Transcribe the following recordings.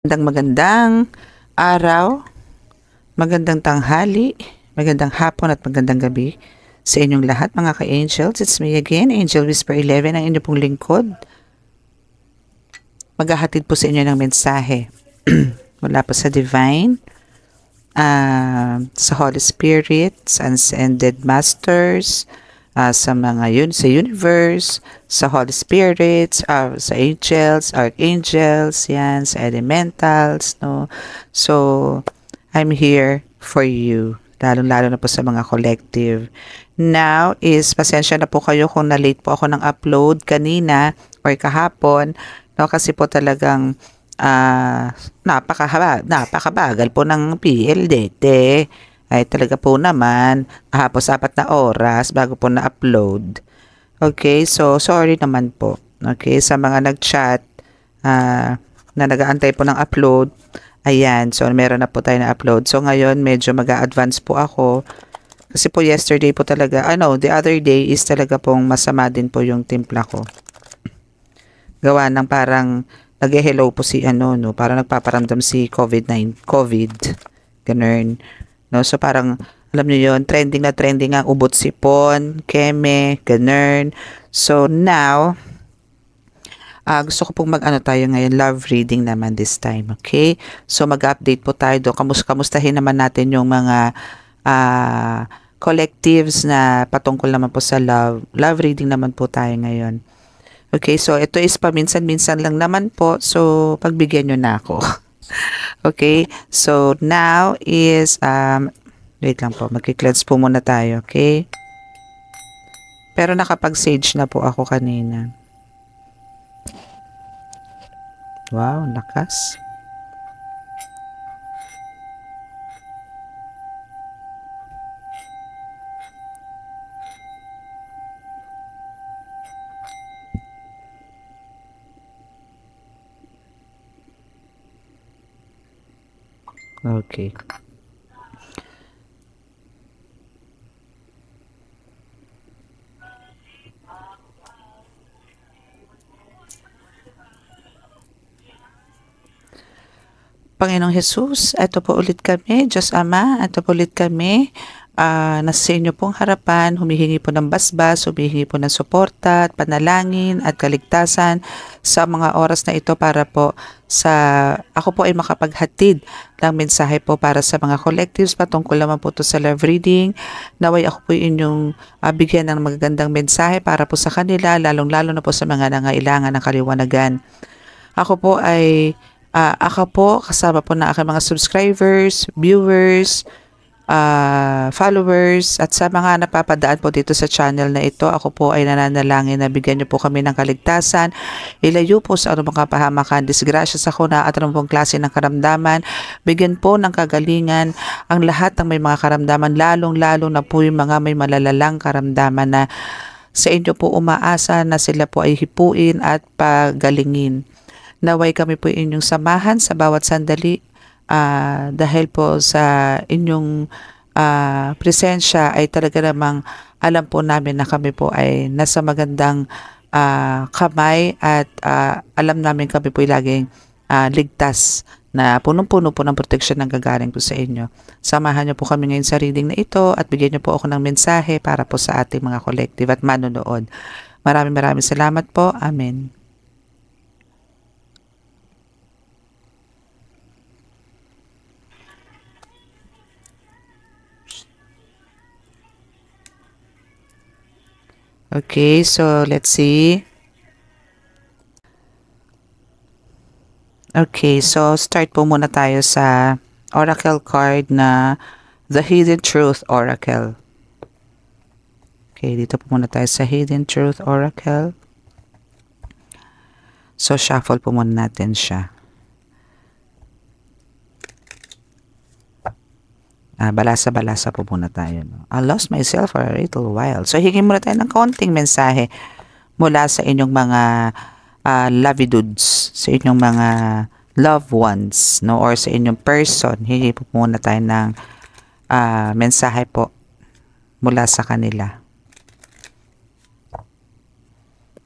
Magandang araw, magandang tanghali, magandang hapon at magandang gabi sa inyong lahat mga ka-angels. It's me again, Angel Whisper 11, ang inyong pong lingkod. Maghahatid po sa inyo ng mensahe mula po sa Divine, sa Holy Spirit, sa Ascended Masters, sa mga sa Universe, sa Holy Spirits, sa Angels, Archangels, yan, sa Elementals, no? So, I'm here for you, lalo-lalo na po sa mga collective. Now is, pasensya na po kayo kung na-late po ako ng upload kanina or kahapon, no? Kasi po talagang napakabagal po ng PLDT. Ay talaga po naman, hapos 4 na oras bago po na-upload. Okay, so sorry naman po. Okay, sa mga nag-chat na nag-aantay po ng upload, ayan, so meron na po tayo na-upload. So ngayon, medyo mag-a-advance po ako. Kasi po yesterday po talaga, the other day is talaga pong masama din po yung timpla ko. Gawa ng parang nag-hello po si parang nagpaparamdam si COVID, ganun. No, so parang alam niyo yon, trending ang ubot sipon, keme, ganun. So now gusto ko pong tayo ngayon, love reading naman this time, okay? So mag-update po tayo doon. Kamustahin naman natin yung mga collectives na patungkol naman po sa love. Love reading naman po tayo ngayon. Okay, so ito is paminsan-minsan lang naman po. So pagbigyan nyo na ako. Okay, so now is, wait lang po, magki-cleanse po muna tayo, okay? Pero nakapag-sage na po ako kanina. Wow, lakas. Okay. Panginoong Jesus, ito po ulit kami, Diyos Ama, ito po ulit kami, nasa inyo pong harapan, humihingi po ng basbas, humihingi po ng suporta at panalangin at kaligtasan sa mga oras na ito para po ako po ay makapaghatid ng mensahe po para sa mga collectives patungkol naman po to sa love reading. Naway ako po inyong bigyan ng magagandang mensahe para po sa kanila, lalong-lalo na po sa mga nangailangan ng kaliwanagan. Ako po kasama po na aking mga subscribers, viewers, followers, at sa mga napapadaan po dito sa channel na ito, ako po ay nananalangin na bigyan niyo po kami ng kaligtasan, ilayo po sa anumang kapahamakan, disgrasya sa kuna at anumang klase ng karamdaman, bigyan po ng kagalingan ang lahat ng may mga karamdaman, lalong-lalo na po yung mga may malalalang karamdaman na sa inyo po umaasa na sila po ay hipuin at pagalingin. Naway kami po inyong samahan sa bawat sandali dahil po sa inyong presensya ay talaga namang alam po namin na kami po ay nasa magandang kamay at alam namin kami po ay laging ligtas na punong-puno po ng proteksyon ng gagaling po sa inyo. Samahan niyo po kami ngayon sa reading na ito at bigyan niyo po ako ng mensahe para po sa ating mga collective at manonood. Maraming salamat po. Amen. Okay, so let's see. Okay, so start po muna tayo sa oracle card na The Hidden Truth Oracle. Okay, dito po muna tayo sa Hidden Truth Oracle. So shuffle po muna natin siya. Balasa-balasa po muna tayo. No? I lost myself for a little while. So, hingin muna tayo ng konting mensahe mula sa inyong mga lovey dudes, sa inyong mga loved ones, no? Or sa inyong person. Hingi po muna tayo ng mensahe po mula sa kanila.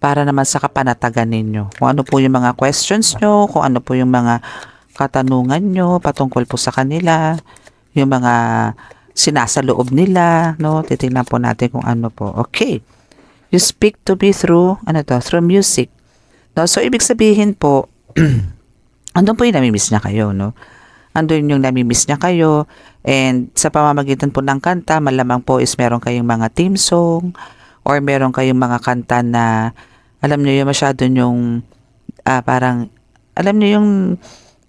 Para naman sa kapanatagan ninyo. Kung ano po yung mga questions nyo, kung ano po yung mga katanungan nyo patungkol po sa kanila, yung mga sinasaloob nila, no? Titingnan po natin kung ano po. Okay. You speak to me through, through music. No? So, ibig sabihin po, andun po yung namimiss niya kayo, no? Andun yung namimiss niya kayo, and sa pamamagitan po ng kanta, malamang po is meron kayong mga team song, or meron kayong mga kanta na, alam niyo yung masyado yung, parang, alam niyo yung,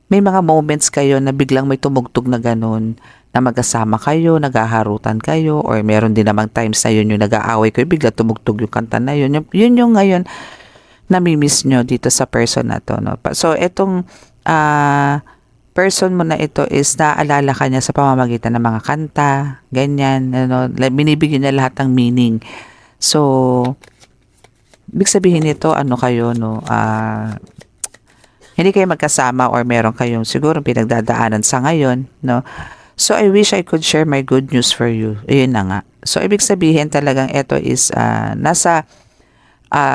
may mga moments kayo na biglang may tumugtog na ganun, na magkasama kayo, naghaharutan kayo, or meron din namang times na yun yung nag-aaway kayo, bigla tumugtog yung kanta na yun. Yun yung ngayon, namimiss nyo dito sa person na to. No? So, etong person mo na ito is naaalala ka niya sa pamamagitan ng mga kanta, ganyan, binibigyan niya lahat ng meaning. So, ibig sabihin nito, kayo, no? Hindi kayo magkasama or meron kayong siguro pinagdadaanan sa ngayon, no? So, I wish I could share my good news for you. Ayun na nga. So, ibig sabihin talagang ito is nasa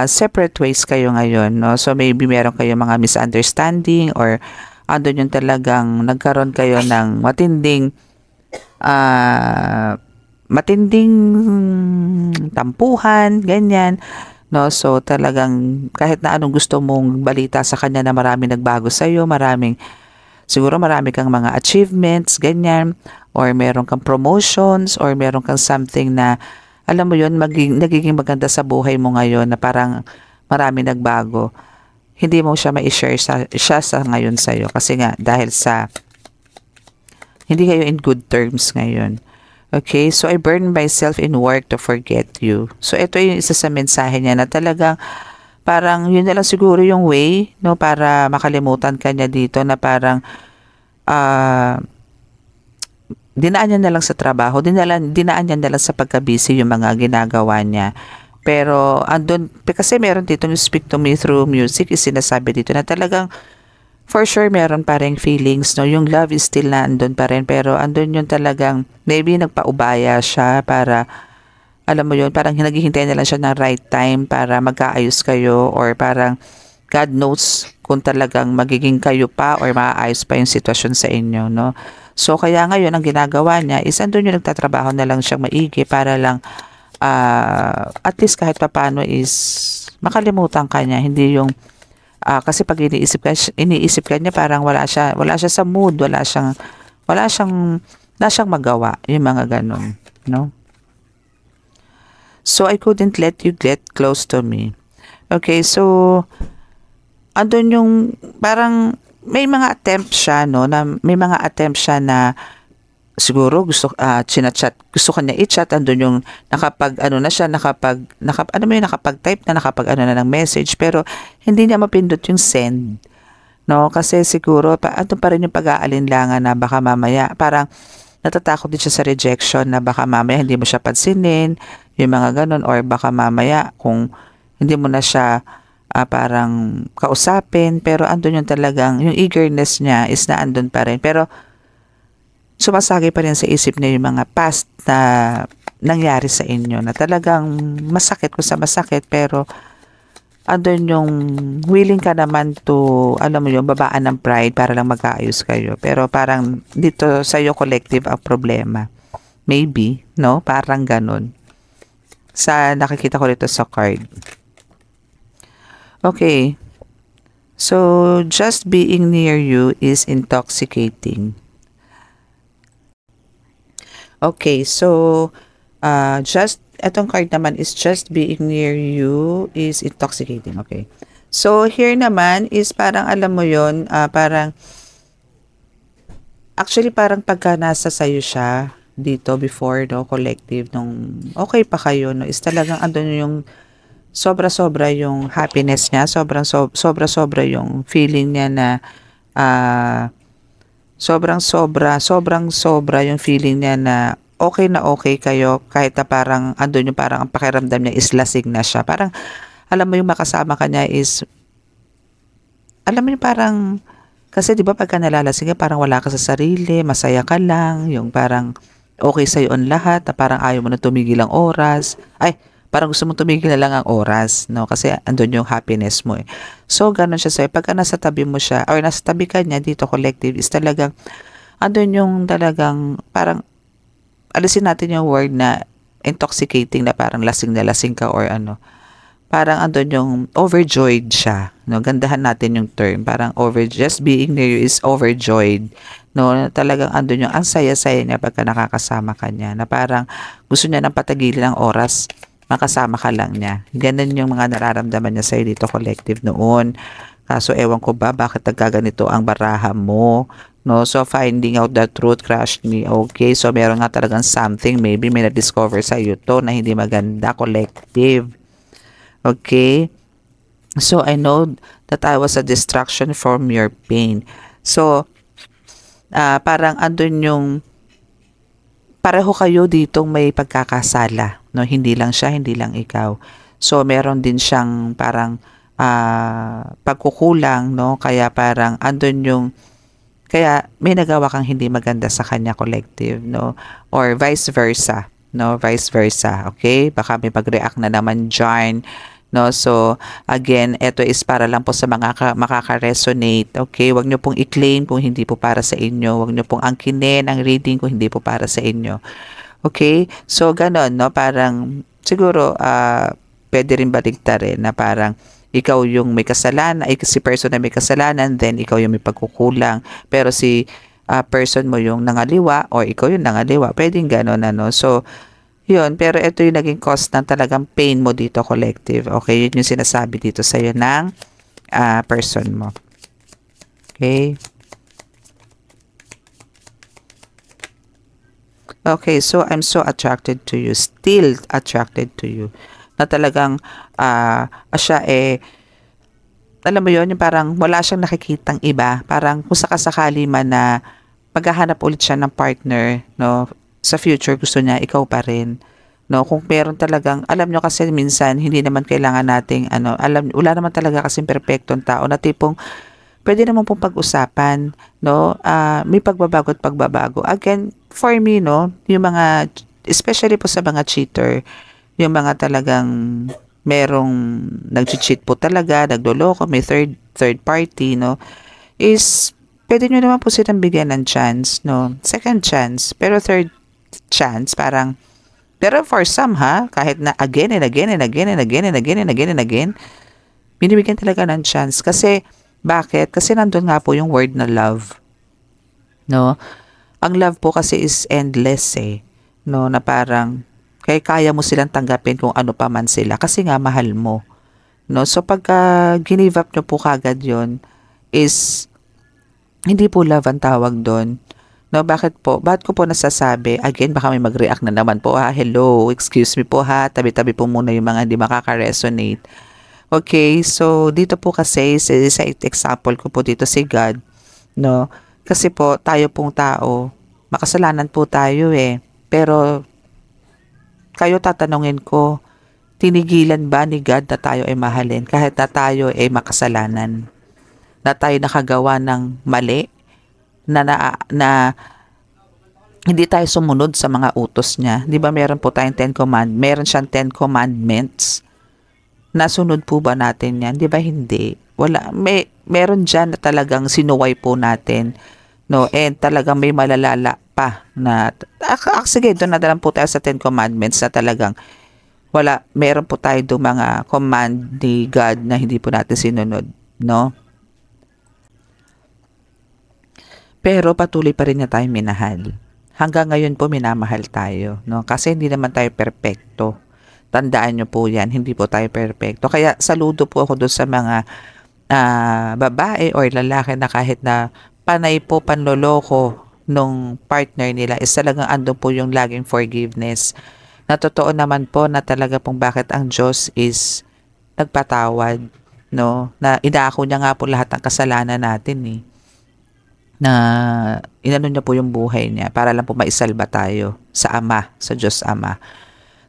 separate ways kayo ngayon, no? So, maybe meron kayong mga misunderstanding or andun yung talagang nagkaroon kayo ng matinding tampuhan, ganyan. No, so talagang kahit na anong gusto mong balita sa kanya na maraming nagbago sa iyo, siguro marami kang mga achievements, ganyan, or meron kang promotions, or meron kang something na, alam mo yun, nagiging maganda sa buhay mo ngayon na parang marami nagbago. Hindi mo siya ma-share siya sa ngayon sa iyo kasi nga dahil sa hindi kayo in good terms ngayon. Okay, so I burn myself in work to forget you. So ito yung isa sa mensahe niya na talagang parang yun na lang siguro yung way, no, para makalimutan ka niya dito na parang dinaan niya na lang sa trabaho, dinaan niya na lang sa pagka-busy yung mga ginagawa niya. Pero andun, kasi meron dito yung speak to me through music, is sinasabi dito na talagang for sure meron pa rin feelings, no? Yung love is still na andun pa rin, pero andun yung talagang maybe nagpaubaya siya para, alam mo yun, parang naghihintay na lang siya ng right time para magkaayos kayo, or parang God knows kung talagang magiging kayo pa or maaayos pa yung sitwasyon sa inyo, no? So kaya ngayon ang ginagawa niya is andun yung nagtatrabaho na lang siyang maigi para lang at least kahit papaano is makalimutan ka niya, hindi yung kasi pag iniisip ka niya parang wala siya sa mood, wala siyang magawa, yung mga ganun, no? So I couldn't let you get close to me. Okay, so andun yung parang may mga attempt siya, no, na may mga attempt siya na siguro gusto chinachat, gusto kanya i-chat, andun yung nakapag-type na, ng message, pero hindi niya mapindot yung send, no, kasi siguro andun pa rin yung pag-aalinlangan na baka mamaya parang natatakot din siya sa rejection, na baka mamaya hindi mo siya pansinin, yung mga ganun, or baka mamaya kung hindi mo na siya parang kausapin, pero andun yung talagang yung eagerness niya is na andun pa rin, pero sumasagi pa rin sa isip niya yung mga past na nangyari sa inyo na talagang masakit kung sa masakit, pero andun yung willing ka naman to, alam mo yung babaan ng pride para lang magkaayos kayo, pero parang dito sa'yo collective ang problema. Maybe, no? Parang ganun. Sa nakikita ko dito sa card. Okay. So, just being near you is intoxicating. Okay, so etong card naman is just being near you is intoxicating. Okay. So here naman is parang alam mo yon, parang actually parang pagka nasa sayo siya dito before, no, collective, nung okay pa kayo, no, is talagang andun yung sobra-sobra yung happiness niya, sobra-sobra yung feeling niya na sobrang-sobra yung feeling niya na okay kayo, kahit na parang andun yung parang ang pakiramdam niya is lasing na siya. Parang alam mo yung makasama ka niya is, alam mo yung parang, kasi di ba pagka nalalasing ka parang wala ka sa sarili, masaya ka lang, yung parang okay sa'yo ang lahat, na parang ayaw mo na tumigil ang oras. Ay, Parang gusto mo tumigil na lang ang oras, no? Kasi andun yung happiness mo eh. So, ganun siya sa'yo. Pagka nasa tabi mo siya, or nasa tabi ka niya dito, collective, is talagang, andun yung talagang, parang, alisin natin yung word na intoxicating, na parang lasing na lasing ka or ano. Parang andun yung overjoyed siya, no? Gandahan natin yung term. Parang just being near you is overjoyed, no? Talagang andun yung ang saya-saya niya pagka nakakasama ka niya, na parang gusto niya nang patagilin ang oras, makasama ka lang niya. Ganun yung mga nararamdaman niya sa'yo dito, collective, noon. Kaso ewan ko ba bakit nagkaganito ang baraha mo, no? So finding out the truth crushed me. Okay, so meron nga talagang something, maybe may na-discover sa iyo to na hindi maganda, collective. Okay, so I know that I was a distraction from your pain. So parang andun yung pareho kayo ditong may pagkakasala, no? Hindi lang siya, hindi lang ikaw. So meron din siyang parang pagkukulang, no? Kaya parang andun yung, kaya may nagawa kang hindi maganda sa kanya, collective, no? Or vice versa, no? Vice versa, okay? Baka may pag-react na naman dyan, no? So again, ito is para lang po sa mga makaka-resonate, okay? Huwag nyo pong i-claim kung hindi po para sa inyo. Huwag nyo pong angkinin ang reading kung hindi po para sa inyo. Okay? So ganon, no? Parang siguro pwede rin baligtarin na parang ikaw yung may kasalanan, si person na may kasalanan, then ikaw yung may pagkukulang. Pero si person mo yung nangaliwa or ikaw yung nangaliwa. Pwedeng ganon, ano? So yun, pero ito yung naging cause ng talagang pain mo dito, collective. Okay, yun yung sinasabi dito sa'yo ng person mo. Okay. Okay, so I'm so attracted to you. Still attracted to you. Na talagang siya alam mo yun, yung parang wala siyang nakikitang iba. Parang kung sakasakali man na maghahanap ulit siya ng partner, no, sa future gusto niya ikaw pa rin, no? Kung meron talagang, alam nyo kasi minsan hindi naman kailangan nating wala naman talaga kasing perpektong tao na tipong pwede naman pong pag-usapan, no? May pagbabago at pagbabago. Again, for me, no, yung mga, especially po sa mga cheater, yung mga talagang merong nag-cheat po talaga, nagloloko, may third party, no, is pwede nyo naman po silang bigyan ng chance, no? Second chance, pero third chance, parang, pero for some kahit na again and again and again and again and again and again and again, binibigyan talaga ng chance. Kasi, bakit? Kasi nandun nga po yung word na love, no? Ang love po kasi is endless no? Na parang, kaya mo silang tanggapin kung ano pa man sila, kasi nga mahal mo, no? So, pagka give up nyo po kagad yun, is, hindi po love ang tawag doon. No, bakit po? Bakit ko po nasasabi? Again, baka may mag-react na naman po Hello, excuse me po tabi-tabi po muna yung mga hindi makaka-resonate. Okay, so dito po kasi, sa example ko po dito si God, no? Kasi po, tayo pong tao, makasalanan po tayo Pero, kayo tatanungin ko, tinigilan ba ni God na tayo ay mahalin kahit na tayo ay makasalanan? Na tayo nakagawa ng mali? Na hindi tayo sumunod sa mga utos niya. Di ba meron po tayong meron siyang 10 commandments. Nasunod po ba natin yan? Di ba hindi? Wala. Meron dyan na talagang sinuway po natin. No? And talagang may malalala pa na, sige, doon na lang po tayo sa 10 commandments na talagang wala. Meron po tayo doon mga command ni God na hindi po natin sinunod. No? Pero patuloy pa rin niya tayo minahal. Hanggang ngayon po minamahal tayo, no? Kasi hindi naman tayo perpekto. Tandaan niyo po 'yan, hindi po tayo perpekto. Kaya saludo po ako doon sa mga babae or lalaki na kahit na panay po panloloko nung partner nila, is talagang andun po yung laging forgiveness. Na totoo naman po na talaga pong bakit ang Diyos is nagpatawad, no? Na inaako niya nga po lahat ng kasalanan natin na inano niya po yung buhay niya para lang po maisalba tayo sa Ama, sa Diyos Ama.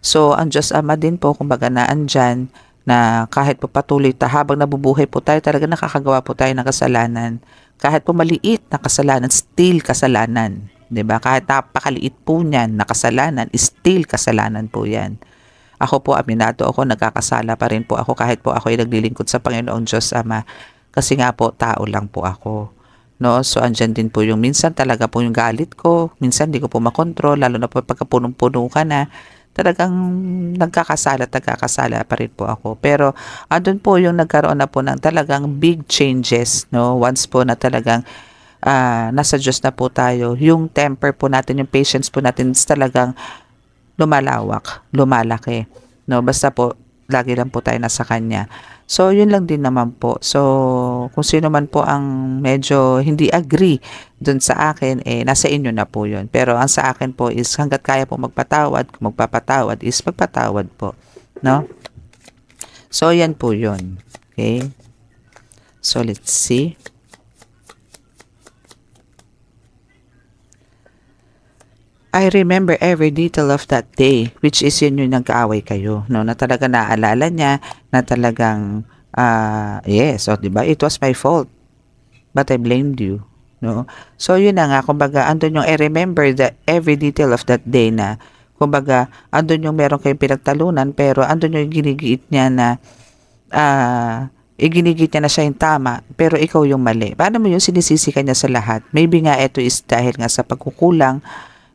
So, ang Diyos Ama din po, kumbaga na andyan, na kahit po patuloy habang nabubuhay po tayo, talaga nakakagawa po tayo ng kasalanan. Kahit po maliit na kasalanan, still kasalanan. 'Di ba? Kahit napakaliit po niyan na kasalanan, still kasalanan po yan. Ako po, aminado ako, nagkakasala pa rin po ako kahit po ako ay naglilingkod sa Panginoong Diyos Ama. Kasi nga po, tao lang po ako. No? So, andyan din po yung minsan talaga po yung galit ko. Minsan di ko po makontrol, lalo na po pagka punong-puno ka na. Talagang nagkakasala pa rin po ako. Pero, andun po yung nagkaroon na po ng talagang big changes. No? Once po na talagang nasa Diyos na po tayo, yung temper po natin, yung patience po natin is talagang lumalawak, lumalaki. No? Basta po, lagi lang po tayo nasa Kanya. So, yun lang din naman po. So, kung sino man po ang medyo hindi agree dun sa akin, nasa inyo na po yun. Pero ang sa akin po is hanggat kaya po magpatawad, kung magpapatawad is magpatawad po. No? So, yan po yun. Okay? So, let's see. I remember every detail of that day, which is yun yung nag-aaway kayo, no? Na talaga naaalala niya, na talagang, yes, so, diba? It was my fault, but I blamed you, no? So, yun na nga, kumbaga, andun yung, I remember every detail of that day na, kumbaga, andun yung meron kayong pinagtalunan, pero andun yung ginigiit niya na, iginigit niya na siya yung tama, pero ikaw yung mali. Paano mo yung sinisisi ka niya sa lahat? Maybe nga, ito is dahil nga sa pagkukulang,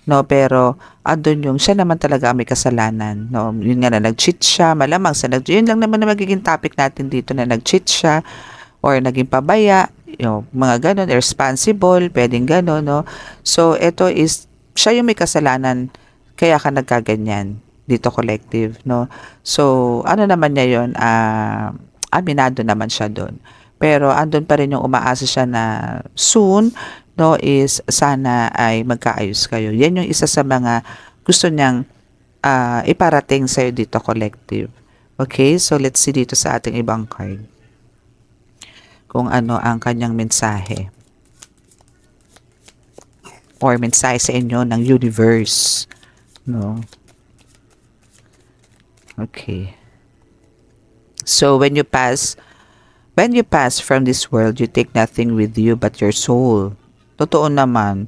no, pero andun yung siya naman talaga may kasalanan, no, yun nga na nag-cheat siya, malamang sa yun lang naman na magiging topic natin dito, na nag-cheat siya or naging pabaya, yung mga ganon, irresponsible, pwedeng ganon, no. So ito is siya yung may kasalanan, kaya ka nagkaganyan dito, collective, no. So ano naman niya yun, aminado naman siya doon, pero andun pa rin yung umaasa siya na soon, no, is sana ay magkaayos kayo. Yan yung isa sa mga gusto niyang iparating sa'yo dito, collective. Okay, so let's see dito sa ating ibang card kung ano ang kanyang mensahe or mensahe sa inyo ng universe, no. Okay, so when you pass from this world, you take nothing with you but your soul. Totoo naman,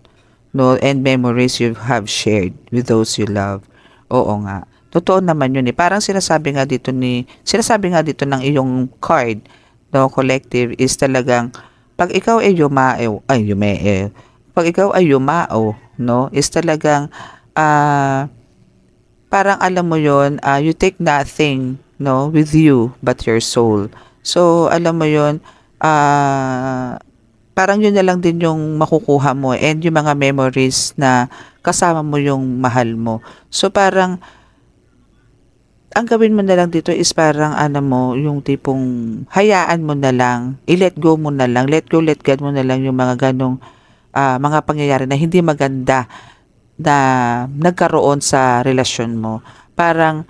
no, and memories you have shared with those you love. Oo nga. Totoo naman yun eh. Parang sinasabi nga dito ng iyong card, no, collective, is talagang pag ikaw ay pag ikaw ay yumao, no, is talagang parang alam mo yun, you take nothing, no, with you but your soul. So alam mo yun, parang yun na lang din yung makukuha mo, and yung mga memories na kasama mo yung mahal mo. So parang ang gawin mo na lang dito is parang yung tipong hayaan mo na lang, i-let go mo na lang, let God mo na lang yung mga ganong mga pangyayari na hindi maganda na nagkaroon sa relasyon mo. Parang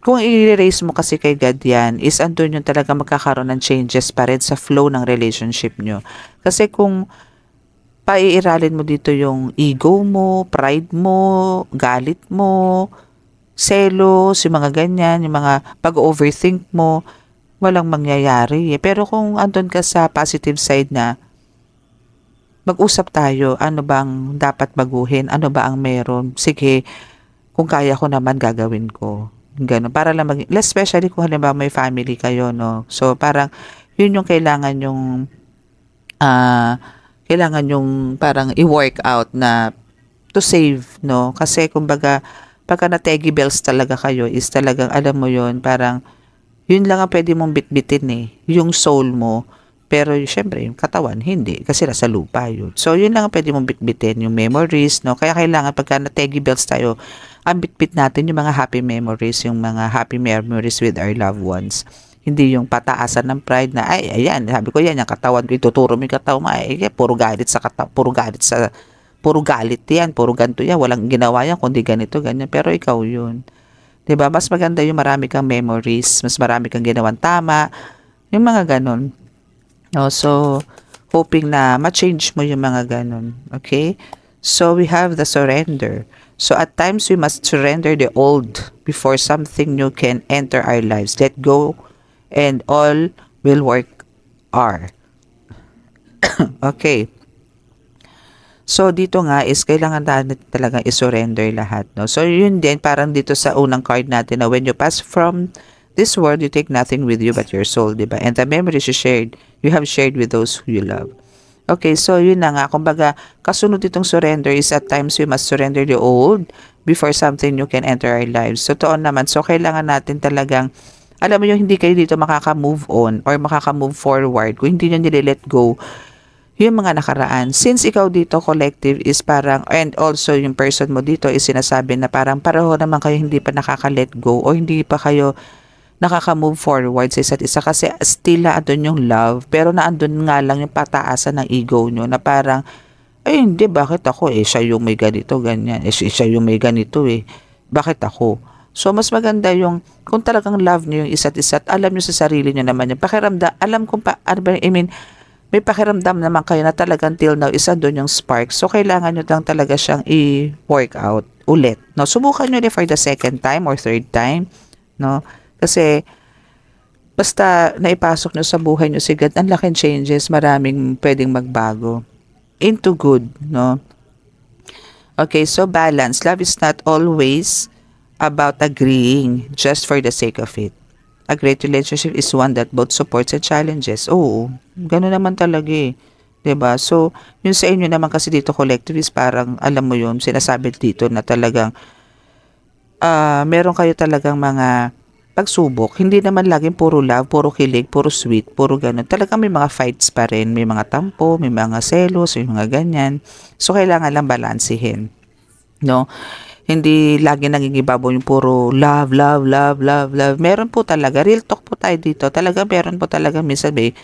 kung i-erase mo kasi kay God yan, is andun yung talaga magkakaroon ng changes pa rin sa flow ng relationship nyo. Kasi kung paiiralin mo dito yung ego mo, pride mo, galit mo, selos, yung mga ganyan, yung mga pag-overthink mo, walang mangyayari. Pero kung andun ka sa positive side na, mag-usap tayo, ano bang dapat baguhin, ano ba ang meron, sige, kung kaya ko naman gagawin ko. Ganun, para lang especially kung halimbawa may family kayo, no. So parang yun yung kailangan yung parang i-work out na to save, no. Kasi kumbaga pagka na-teggy bells talaga kayo, is talagang alam mo yun, parang yun lang ang pwede mong bitbitin eh, yung soul mo. Pero syempre yung katawan hindi, kasi nasa lupa yun. So yun lang ang pwede mong bitbitin, yung memories, no. Kaya kailangan pagka na-teggy bells tayo, ang bitbit natin yung mga happy memories, yung mga happy memories with our loved ones. Hindi yung pataasan ng pride na, ay, ayan, sabi ko yan, yung katawan ko, ituturo mo yung katawan mo, ay, puro galit yan, puro ganito yan, walang ginawa yan, kundi ganito, ganyan, pero ikaw yun. Diba? Mas maganda yung marami kang memories, mas marami kang ginawang tama, yung mga ganon. No, so, hoping na ma-change mo yung mga ganon. Okay? So, we have the surrender. So, at times, we must surrender the old before something new can enter our lives. Let go and all will work are. Okay. So, dito nga is kailangan natin talagang i-surrender lahat, no? So, yun din, parang dito sa unang card natin na when you pass from this world, you take nothing with you but your soul, diba? And the memories you have shared with those who you love. Okay, so yun na nga. Kumbaga, kasunod itong surrender is at times we must surrender the old before something new can enter our lives. So, totoo naman. So, kailangan natin talagang, alam mo yung hindi kayo dito makaka-move on or makaka-move forward kung hindi nyo nile-let go yung mga nakaraan. Since ikaw dito, collective, is parang, and also yung person mo dito is sinasabi na parang pareho naman kayo hindi pa nakaka-let go o hindi pa kayo nakaka-move forward sa isa't isa kasi still naandun yung love pero naandun nga lang yung pataasan ng ego nyo na parang, ay hindi, bakit ako siya yung may ganito, ganyan, siya yung may ganito bakit ako? So, mas maganda yung, kung talagang love nyo yung isa't isa at alam nyo sa sarili nyo naman yung pakiramdam, alam kung may pakiramdam naman kayo na talagang till now isa doon yung spark. So, kailangan nyo lang talaga siyang i-work out ulit. No? Subukan nyo ulit for the second time or third time. No? Kasi, basta naipasok nyo sa buhay nyo si God, ang laking changes, maraming pwedeng magbago. Into good. No? Okay, so balance. Love is not always about agreeing just for the sake of it. A great relationship is one that both supports and challenges. Oo, gano'n naman talaga diba? So, yun sa inyo naman kasi dito collective is parang, alam mo yun, sinasabi dito na talagang meron kayo talagang mga pagsubok. Hindi naman laging puro love, puro kilig, puro sweet, puro gano'n. Talagang may mga fights pa rin. May mga tampo, may mga selos, may mga ganyan. So, kailangan lang balansihin. No? Hindi lagi nangingibabaw yung puro love, love, love, love, love. Meron po talaga, real talk po tayo dito. Talaga meron po talaga minsan may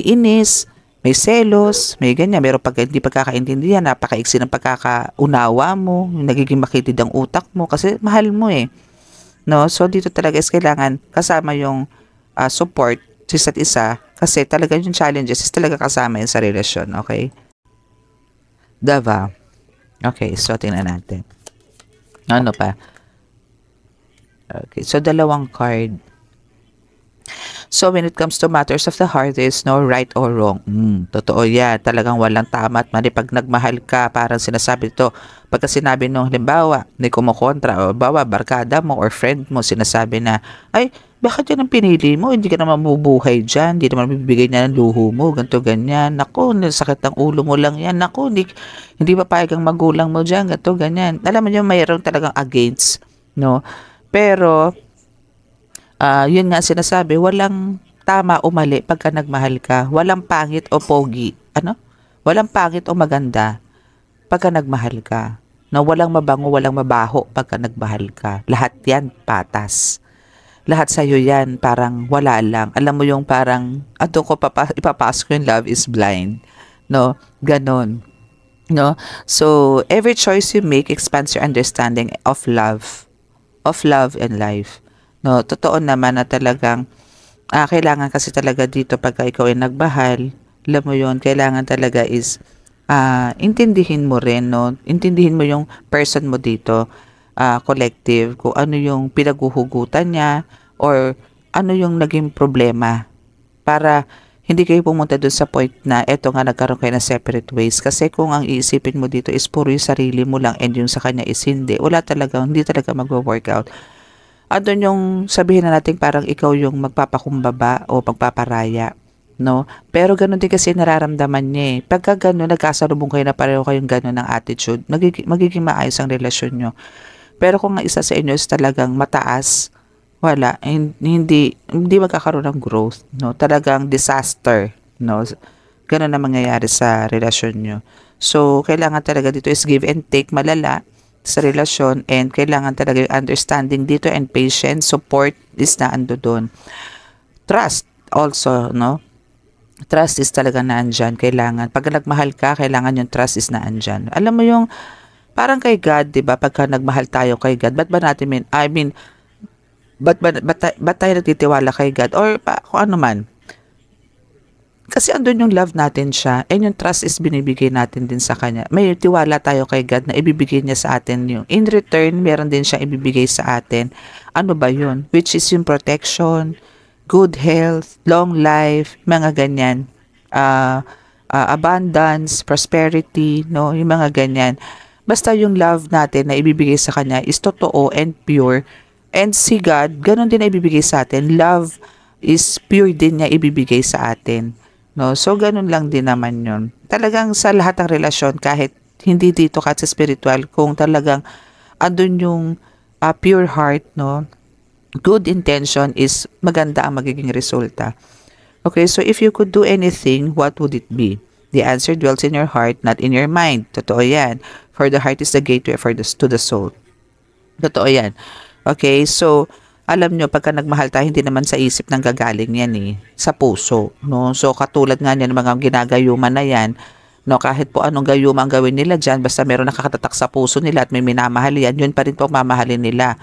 inis, may selos, may ganyan. Meron hindi pagkakaintindihan, napakaiksi ng pagkakaunawa mo, nagiging makitid ang utak mo kasi mahal mo No? So dito talaga is kailangan kasama yung support sa isa't isa kasi talaga yung challenges is talaga kasama yun sa relasyon. Okay? Dava. Okay, so tingnan natin. Ano pa? Okay, so dalawang card. So when it comes to matters of the heart, there is no right or wrong. Totoo yan. Talagang walang tama at mali. Pag nagmahal ka, parang sinasabi ito. Pagka sinabi nung halimbawa, may kumukontra, o bawa, barkada mo or friend mo, sinasabi na, ay, bakit yan ang pinili mo? Hindi ka naman mabubuhay dyan. Hindi naman bibigay niya ng luho mo. Ganto ganyan. Naku, sakit ng ulo mo lang yan. Naku, hindi papayag ang magulang mo dyan. Ganto ganyan. Alam mo nyo, mayroon talagang against. No? Pero, yun nga sinasabi, walang tama o mali pagka nagmahal ka. Walang pangit o pogi. Ano? Walang pangit o maganda pagka nagmahal ka. No? Walang mabango, walang mabaho pagka nagmahal ka. Lahat yan patas. Lahat sa'yo yan, parang wala lang. Alam mo yung parang, ato ko ipapasok yung love is blind. No? Ganon. No? So, every choice you make expands your understanding of love and life. No? Totoo naman na talagang, kailangan kasi talaga dito pagka ikaw ay nagmahal, alam mo yun, kailangan talaga is, intindihin mo rin, no? Intindihin mo yung person mo dito, collective, kung ano yung pinaghuhugutan niya or ano yung naging problema para hindi kayo pumunta dun sa point na eto nga nagkaroon kayo na separate ways. Kasi kung ang iisipin mo dito is puro yung sarili mo lang and yung sa kanya is hindi talaga magwo-workout. Doon yung sabihin na natin parang ikaw yung magpapakumbaba o magpaparaya. No? Pero ganoon din kasi nararamdaman niya Pagka gano'n, nagkasalubong kayo na pareho kayong gano'n ng attitude, magiging maayos ang relasyon nyo. Pero kung ang isa sa inyo is talagang mataas, wala, hindi magkakaroon ng growth, no? Talagang disaster, no? Ganun na mangyayari sa relasyon nyo. So, kailangan talaga dito is give and take malala sa relasyon and kailangan talaga yung understanding dito and patience, support is na ando doon. Trust also, no? Trust is talaga naandyan. Kailangan, pag nagmahal ka, kailangan yung trust is naandyan. Alam mo yung parang kay God, 'di ba? Pagka nagmahal tayo kay God, ba't tayo nagtitiwala kay God or kung ano man? Kasi andun yung love natin siya and yung trust is binibigay natin din sa kanya. May tiwala tayo kay God na ibibigay niya sa atin yung in return, meron din siya ibibigay sa atin. Ano ba yun? Which is yung protection, good health, long life, mga ganyan. abundance, prosperity, no? Yung mga ganyan. Basta yung love natin na ibibigay sa kanya is totoo and pure. And si God, ganun din na ibibigay sa atin. Love is pure din niya ibibigay sa atin. No? So, ganun lang din naman yun. Talagang sa lahat ng relasyon, kahit hindi dito kahit sa spiritual, kung talagang andun yung pure heart, no? Good intention is maganda ang magiging resulta. Okay, so if you could do anything, what would it be? The answer dwells in your heart, not in your mind. Totoo yan. For the heart is the gateway to the soul. Totoo yan. Okay, so alam nyo, pagka nagmahal tayo, hindi naman sa isip nang gagaling yan eh. Sa puso. No? So katulad nga niyan, mga ginagayuman na yan, no, kahit po anong gayuma ang gawin nila dyan, basta meron nakakatatak sa puso nila at may minamahal yan, yun pa rin po mamahalin nila.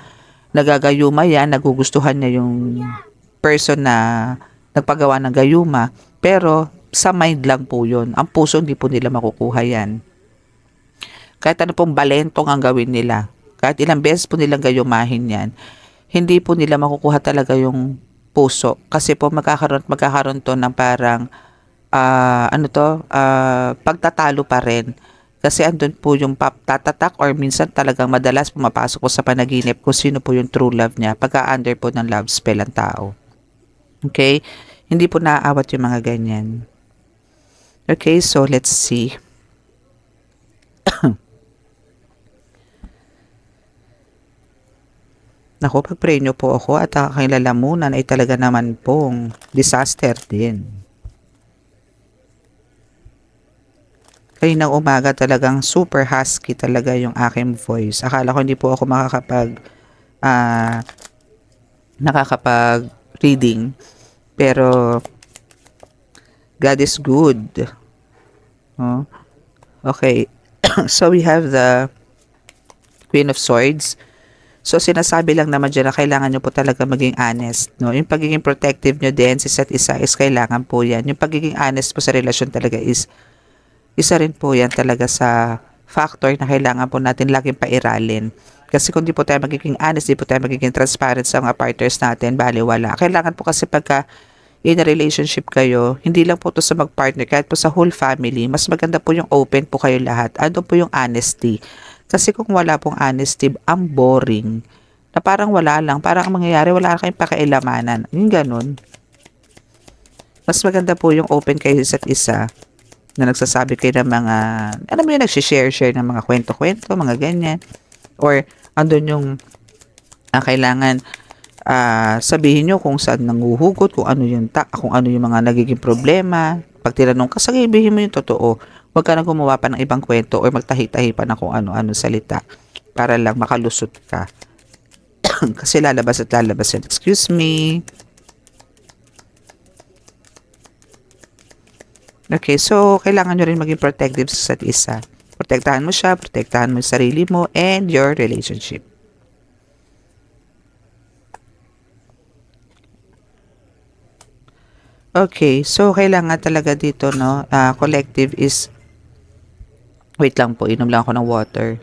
Nagagayuma yan, nagugustuhan niya yung person na nagpagawa ng gayuma, pero sa mind lang po yun. Ang puso hindi po nila makukuha yan. Kahit ano pong balentong ang gawin nila, kahit ilang beses po nilang gayumahin yan, hindi po nila makukuha talaga yung puso. Kasi po magkakaroon to ng parang pagtatalo pa rin. Kasi andun po yung tatatak or minsan talagang madalas pumapasok po sa panaginip kung sino po yung true love niya pagka-under po ng love spell ang tao. Okay? Hindi po naaawat yung mga ganyan. Okay, so let's see. Naku, pag-pray nyo po ako at ang aking lalamunan ay talaga naman pong disaster din. Kaninang umaga talagang super husky talaga yung aking voice. Akala ko hindi po ako nakakapag-reading. Pero God is good. Oh. Okay. So we have the Queen of Swords. So sinasabi lang naman dyan na kailangan nyo po talaga maging honest. No? Yung pagiging protective nyo din sa isa't isa is kailangan po yan. Yung pagiging honest po sa relasyon talaga is isa rin po yan talaga sa factor na kailangan po natin laging pairalin. Kasi kung di po tayo magiging honest, di po tayo magiging transparent sa mga partners natin, baliwala. Kailangan po kasi pagka in a relationship kayo, hindi lang po to sa mag-partner, kahit po sa whole family, mas maganda po yung open po kayo lahat. Ano po yung honesty? Kasi kung wala pong honesty, ang boring. Na parang wala lang. Parang ang mangyayari, wala kayong pakialamanan. Yung ganun. Mas maganda po yung open kayo isa't isa na nagsasabi kayo ng mga, alam mo yung nagsishare-share ng mga kwento-kwento, mga ganyan. Or, andun yung kailangan sabihin nyo kung saan nanguhugot, kung ano yung mga nagiging problema. Pag tinanong ka, sabihin mo yung totoo. Huwag ka na gumawa pa ng ibang kwento or magtahi-tahi pa na kung ano-ano salita para lang makalusot ka. Kasi lalabas at lalabas yan. Excuse me. Okay, so kailangan nyo rin maging protective sa isa't isa. Protektahan mo siya, protektahan mo yung sarili mo and your relationship. Okay, so kailangan talaga dito, no, collective is, wait lang po, inom lang ako ng water.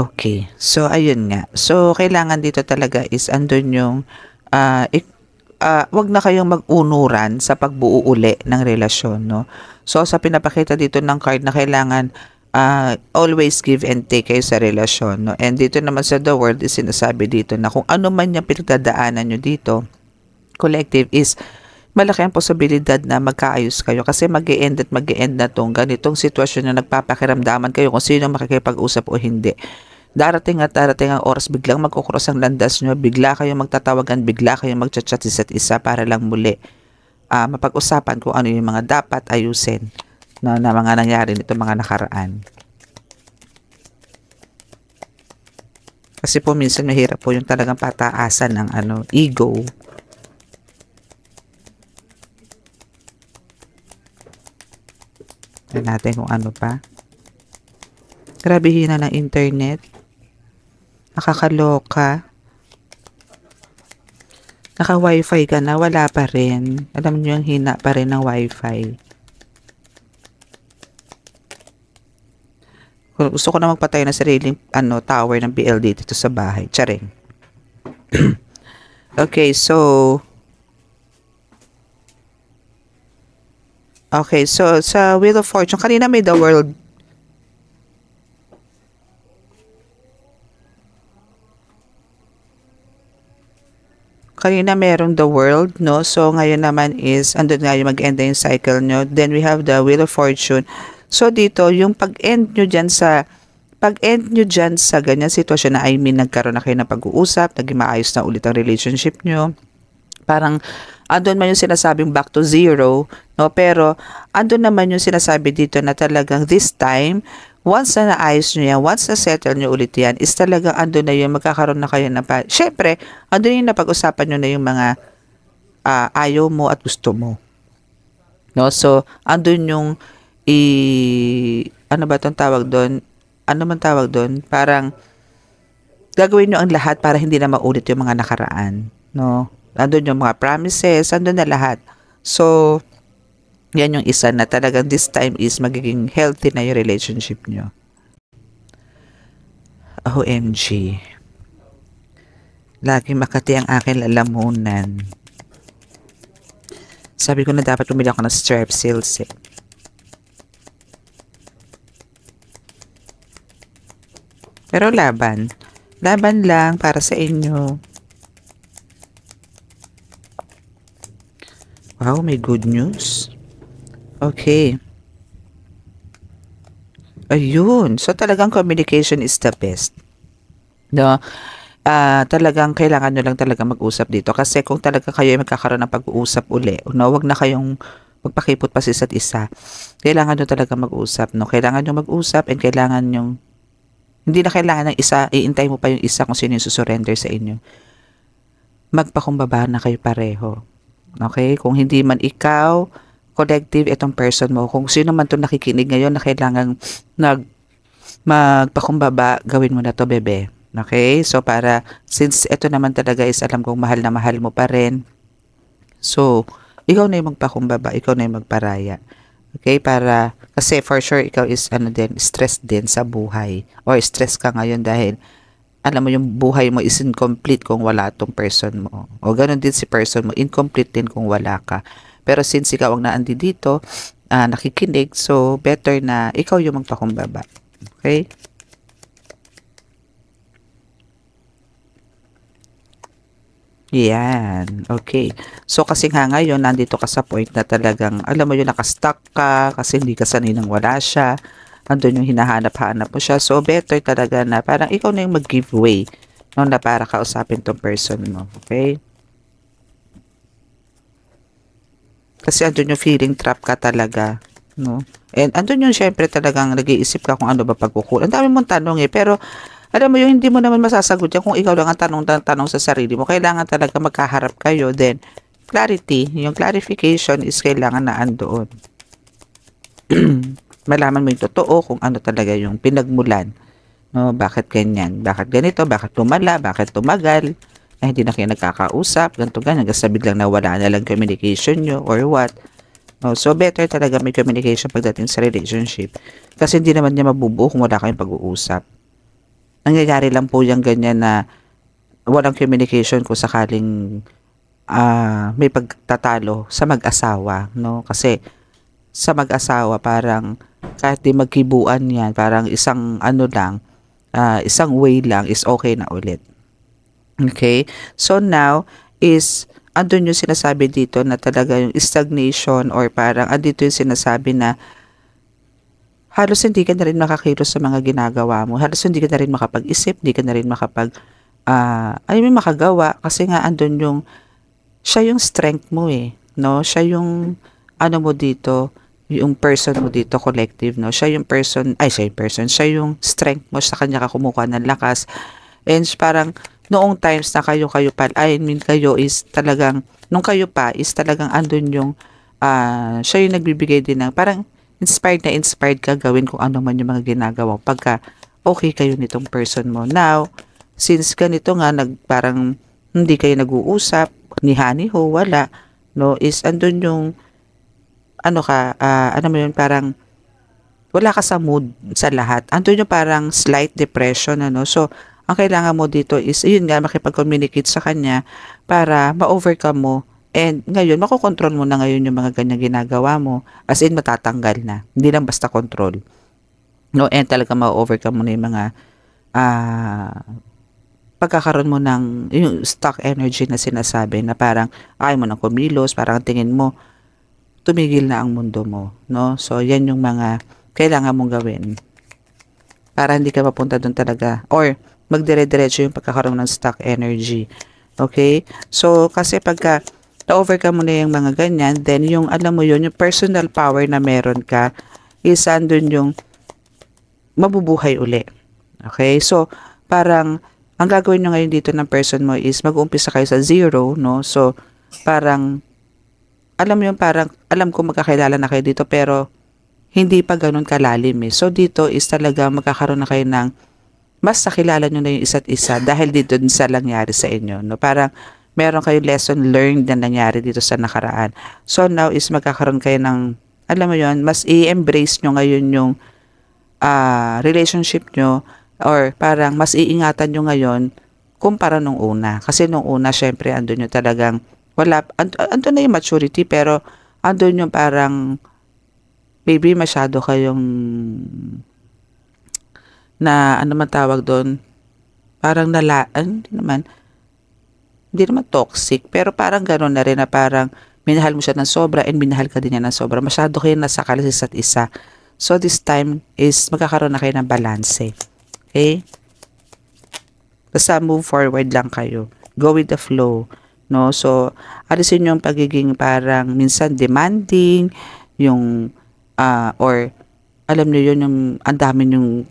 Okay, so ayun nga. So kailangan dito talaga is andun yung, wag na kayong mag-unuran sa pagbuo uli ng relasyon, no? So sa pinapakita dito ng card na kailangan always give and take kayo sa relasyon, no? And dito naman sa the world is sinasabi dito na kung ano man yung pinagdadaanan nyo dito, collective is malaki ang posibilidad na magkaayos kayo kasi mag-e-end na tong ganitong sitwasyon na nagpapakiramdaman kayo kung sino makikipag-usap o hindi. Darating ang oras, biglang magkukross ang landas nyo, bigla kayong magtatawagan, bigla kayong magchat-chat isa't isa para lang muli mapag-usapan kung ano yung mga dapat ayusin na mga nangyari nito mga nakaraan. Kasi po minsan mahirap po yung talagang pataasan ng ego. Tignan natin kung ano pa. Grabe hina ng internet. Nakakaloka. Naka-wifi ka na, wala pa rin. Alam nyo yung hina pa rin ng wifi. Gusto ko na magpatay na sariling tower ng PLD dito sa bahay. Tsaring. Okay, so Okay, so sa Wheel of Fortune, kanina may the world. Kanina merong the world, no? So, ngayon naman is, andun nga yung mag-end na yung cycle nyo. Then, we have the Wheel of Fortune. So, dito, yung pag-end nyo dyan sa ganyan sitwasyon na, I mean, nagkaroon na kayo ng pag-uusap, naging maayos na ulit ang relationship nyo. Parang, andun man yung sinasabing back to zero, no? Pero, andun naman yung sinasabi dito na talagang this time, once na naayos nyo yan, once na settle nyo ulit yan, is talagang andun na yung magkakaroon na kayo na syempre, andun yung napag-usapan nyo na yung mga ayaw mo at gusto mo. No? So, andun yung ano ba itong tawag doon? Ano man tawag doon? Parang, gagawin nyo ang lahat para hindi na maulit yung mga nakaraan. No? Andun yung mga promises, andun na lahat. So, yan yung isa na talagang this time is magiging healthy na yung relationship nyo. OMG. Lagi makati ang aking lalamunan. Sabi ko na dapat bumili ako ng Strepsils eh. Pero laban. Laban lang para sa inyo. Wow, may good news. Okay. Ayun. So, talagang communication is the best. No? Talagang kailangan nyo lang talaga mag-usap dito. Kasi kung talaga kayo ay magkakaroon ng pag-uusap uli, no, wag na kayong magpakipot pa sa isa't isa. Kailangan nyo talaga mag-usap. No? Kailangan nyo mag-usap and kailangan nyo, hindi na kailangan ng isa, iintay mo pa yung isa kung sino yung susurrender sa inyo. Magpakumbaba na kayo pareho. Okay? Kung hindi man ikaw, collective, itong person mo. Kung sino man itong nakikinig ngayon na kailangan magpakumbaba, gawin mo na to, bebe. Okay? So, since ito naman talaga is alam kong mahal na mahal mo pa rin. So, ikaw na yung magpakumbaba, ikaw na yung magparaya. Okay? Kasi for sure, ikaw is, stress din sa buhay. Or stress ka ngayon dahil alam mo yung buhay mo is incomplete kung wala tong person mo. O ganun din si person mo, incomplete din kung wala ka. Pero since ikaw ang naandi dito, nakikinig, so better na ikaw yung magpakumbaba. Okay? Yan. Okay. So kasi nga ngayon, nandito ka sa point na talagang, alam mo yung nakastuck ka kasi hindi ka sanay nang wala siya. Andun yung hinahanap-hanap mo siya. So, better talaga na parang ikaw na yung mag-give way, no, na para kausapin tong person mo. Okay? Kasi andun yung feeling trap ka talaga. No? And andun yung syempre talagang nag-iisip ka kung ano ba pagkukulang. Ang dami mong tanong eh. Pero, alam mo yung hindi mo naman masasagot yan kung ikaw lang ang tanong sa sarili mo. Kailangan talaga magkaharap kayo. Then, clarity. Yung clarification is kailangan na andoon. Malaman mo yung totoo kung ano talaga yung pinagmulan. No, bakit ganyan? Bakit ganito? Bakit tumala? Bakit tumagal? Hindi na kayo nagkakausap. Ganito ganyan. Hanggang biglang nawala na lang communication nyo or what. No, so, better talaga may communication pagdating sa relationship. Kasi hindi naman niya mabubuo kung wala kayong pag-uusap. Nangyayari lang po yung ganyan na walang communication kung sakaling may pagtatalo sa mag-asawa. No? Kasi sa mag-asawa parang kahit di magkibuan yan, parang isang isang way lang is okay na ulit. Okay? So now is andun yung sinasabi dito na talaga yung stagnation or parang andito yung sinasabi na halos hindi ka na rin makakilos sa mga ginagawa mo. Halos hindi ka na rin makapag-isip, hindi ka na rin makagawa kasi nga andun yung siya yung strength mo eh. No? Siya yung mo dito, yung person mo dito, collective, no? Siya yung strength mo, sa kanya ka kumukuha ng lakas. And parang, noong times na kayo is talagang, nung kayo pa, is talagang andun yung, siya yung nagbibigay din ng, parang, inspired ka gawin kung ano man yung mga ginagawa. Pagka, okay kayo nitong person mo. Now, since ganito nga, parang, hindi kayo nag-uusap, ni Honey Ho, wala, no? Is andun yung, parang wala ka sa mood sa lahat. Andun yung parang slight depression, So, ang kailangan mo dito is, yun nga, makipag-communicate sa kanya para ma-overcome mo And ngayon, makokontrol mo na ngayon yung mga ganyan ginagawa mo. As in, matatanggal na. Hindi lang basta control. No, and talaga ma-overcome mo na yung mga pagkakaroon mo ng yung stuck energy na sinasabi na parang ayaw mo nang kumilos, parang tingin mo tumigil na ang mundo mo, no? So, yan yung mga kailangan mong gawin para hindi ka mapunta doon talaga or magdire-diretso yung pagkakaroon ng stuck energy. Okay? So, kasi pagka na-overcome mo na yung mga ganyan, then yung alam mo yun, yung personal power na meron ka is andun yung mabubuhay uli. Okay? So, parang ang gagawin nyo ngayon dito ng person mo is mag-uumpisa kayo sa 0, no? So, parang alam mo yung parang, alam ko magkakilala na kayo dito pero hindi pa ganun kalalim eh. So, dito is talaga magkakaroon na kayo ng mas nakilala nyo na yung isa't isa dahil dito sa nangyari sa inyo. No? Parang meron kayo lesson learned na nangyari dito sa nakaraan. So, now is magkakaroon kayo ng, alam mo yun, mas i-embrace nyo ngayon yung relationship nyo or parang mas iingatan nyo ngayon kumpara nung una. Kasi nung una, syempre, andun yung talagang wala, andun na yung maturity, pero andun yung parang, maybe masyado kayong, na, ano man tawag doon, parang hindi naman toxic, pero parang gano'n na rin na parang, minahal mo siya ng sobra and minahal ka din niya ng sobra. Masyado kayo nasakal sa isa't isa. So, this time is, magkakaroon na kayo ng balance. Okay? Basta move forward lang kayo. Go with the flow. No? So, alisin yung pagiging parang minsan demanding, yung, or, alam niyo yun, yung, ang dami yung,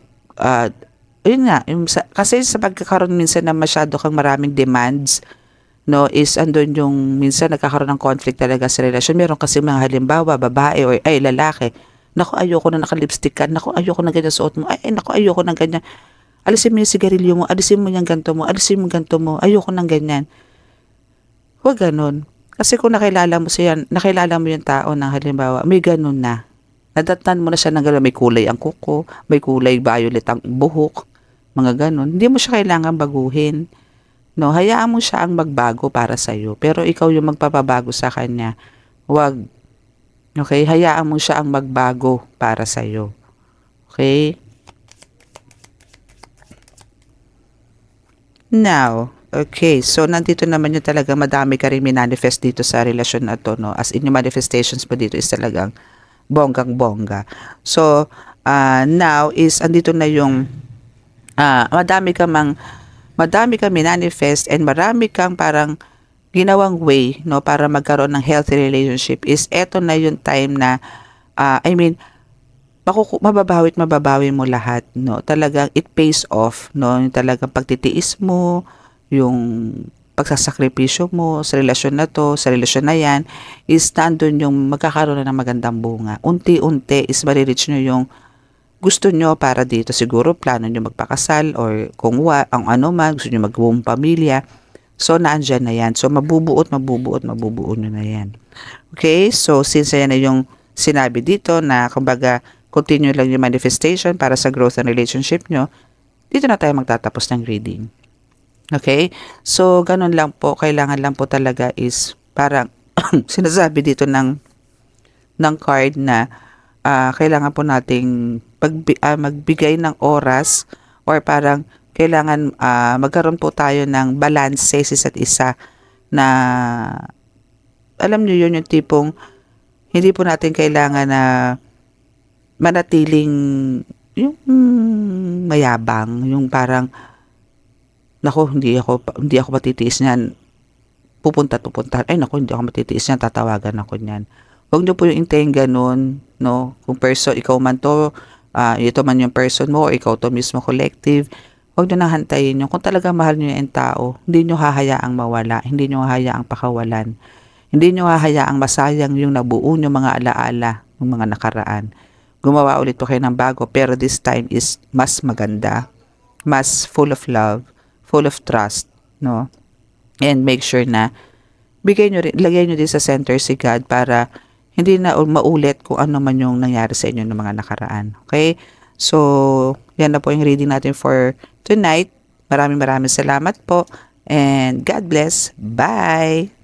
yun nga, yung, kasi sa pagkakaroon minsan na masyado kang maraming demands, no, is andun yung, minsan nagkakaroon ng conflict talaga sa relasyon. Meron kasi mga halimbawa, babae or, lalaki, naku, ayoko na naka-lipstick ka, naku, ayoko na ganyan suot mo, naku, ayoko na ganyan, alisin mo yung sigarilyo mo, alisin mo yung ganito mo, alisin mo yung ganito mo, ayoko ng ganyan. Huwag ganun. Kasi kung nakilala mo yung tao na halimbawa, may ganun na. Nadatnan mo na siya ng gano'n, may kulay ang kuko, may kulay violet ang buhok, mga ganun. Hindi mo siya kailangan baguhin. No, hayaan mo siya ang magbago para sa iyo. Pero ikaw yung magpapabago sa kanya. Huwag. Okay? Hayaan mo siya ang magbago para sa iyo. Okay? Now, okay, so nandito naman yung talaga madami ka rin minanifest dito sa relasyon na to, no? As in yung manifestations mo dito is talagang bonggang-bongga. So, now is andito na yung madami kang minanifest and marami kang parang ginawang way, no, para magkaroon ng healthy relationship is eto na yung time na mababawi mo lahat, no? Talagang it pays off, no? Yung talagang pagtitiis mo, yung pagsasakripisyo mo sa relasyon na to, sa relasyon na yan, is nandun yung magkakaroon na ng magandang bunga. Unti-unti is marireach nyo yung gusto nyo para dito. Siguro plano nyo magpakasal or kung ang ano man, gusto nyo magbuong pamilya. So, naandyan na yan. So, mabubuot nyo na yan. Okay? So, since yan na yung sinabi dito na kumbaga continue lang yung manifestation para sa growth ng relationship nyo, dito na tayo magtatapos ng reading. Okay? So, ganun lang po. Kailangan lang po talaga is parang sinasabi dito ng card na kailangan po nating magbigay ng oras or parang kailangan magkaroon po tayo ng balance sa isa't isa na alam niyo yun yung tipong hindi po natin kailangan na manatiling yung mayabang, yung parang nako, hindi ako matitiis niyan. Pupunta. Ay nako, hindi ako matitiis niyan, tatawagan ako niyan. Huwag niyo po yung intayin ganun, no? Kung ikaw man to, ito man yung person mo, o ikaw to mismo collective, huwag niyo nang hantayin yung kung talaga mahal niyo yung tao, hindi niyo hahayaang mawala, hindi niyo hahayaang pakawalan. Hindi niyo hahayaang masayang yung nabuo niyo mga alaala ng mga nakaraan. Gumawa ulit po kayo ng bago, pero this time is mas maganda, mas full of love, full of trust, no? And make sure na lagay nyo din sa center si God para hindi na maulit kung ano man yung nangyari sa inyo ng mga nakaraan. Okay? So, yan na po yung reading natin for tonight. Maraming salamat po. And God bless. Bye!